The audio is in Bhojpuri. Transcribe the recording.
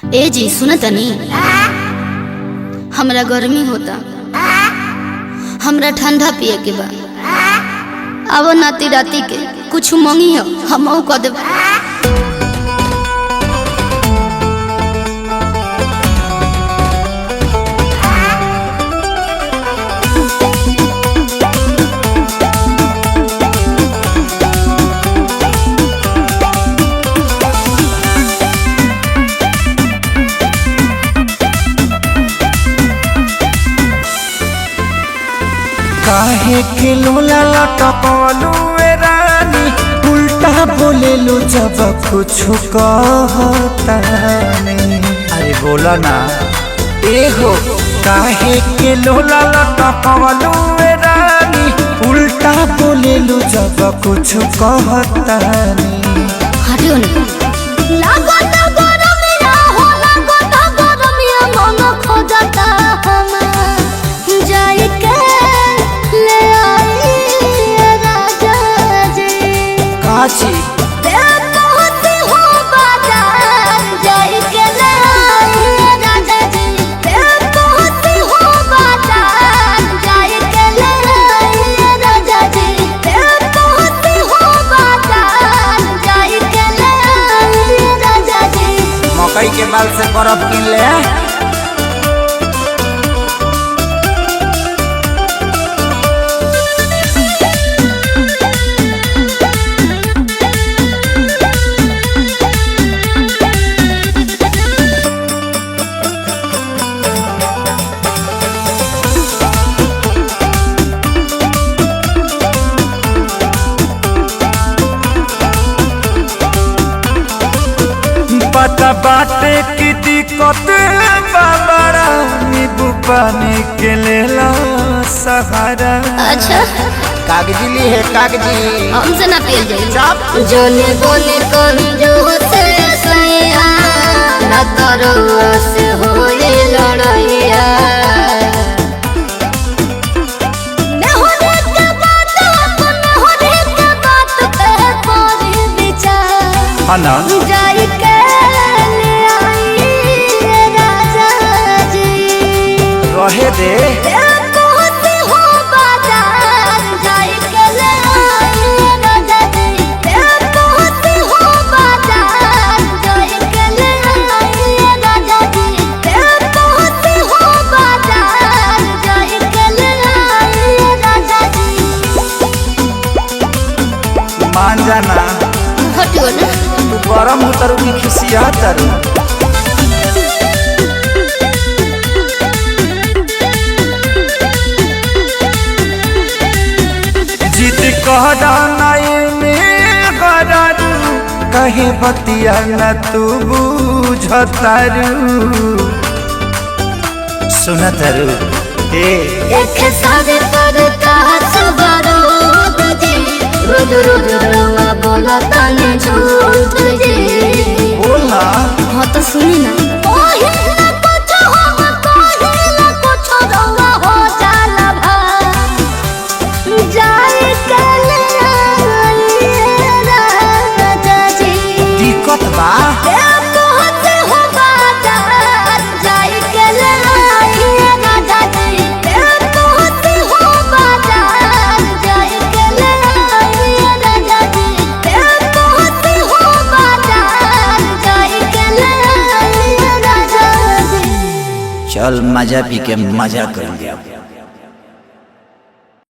ए जी सुन तनी, हमरा गर्मी होता, हमरा ठंडा पिए के बा। अब नाती राती के कुछ मंगी हो हम कह देब। काहे के लोला लटकलू ए रानी, उल्टा बोलेलू जब कुछ कहता नहीं। अरे बोला ना ए हो, काहे के लोला लटकलू ए रानी, उल्टा बोलेलू जब कुछ कहता नहीं। हटियो ना लागत गरमिया हो, लागत गरमिया मन खोजता हम जाई के ले आई राजा जी। काची ते पहुंची हो बाजार जाई के ले आई राजा जी। ते पहुंची हो बाजार जाई के ले आई राजा जी। ते पहुंची हो बाजार जाई के ले आई राजा जी। मकई के बाल से बर्फ किन ले। पता बाटे की दिक्कत बाबरा, नींबू पानी के लेला सहारा। अच्छा कागजी ली है कागजी, हमसे ना पियल जाई। चाप जोने बोने कर जो से सैया ना करो से होए लड़ैया। मैं होने के बात अपन होने के बात पे कोई विचार हना जाई के ले आई राजा जी। रहे दे ते पहुंची हो बाजार जाई के ले आई राजा जी। ते पहुंची हो बाजार जाई के ले आई राजा जी। ते पहुंची हो बाजार जाई के ले आई राजा जी। मान जाना, हटियो ना तू गरम उतरू की खिसिया तरू। जीत कहना नहीं में गरारू, कहे बतिया न तू बुझतारू। सुनतरू एक सारे पर का सवारो जी, रोज रोज रोवा बोला ताने झूठ जी। बोला हाँ तो सुनी ना, पहिला कुछ हम पहिला कुछ रोवा हो जाला भाई जाए के ले आई राजा जी। दिक्कत बा ते पहुंचे हो बाजार जाए के ले आई राजा जी। ते पहुंचे हो बाजार जाए के ले आई राजा जी। ते पहुंचे हो बाजार जाए के ले आई राजा जी। चल मजा पी के मजा कर लिया।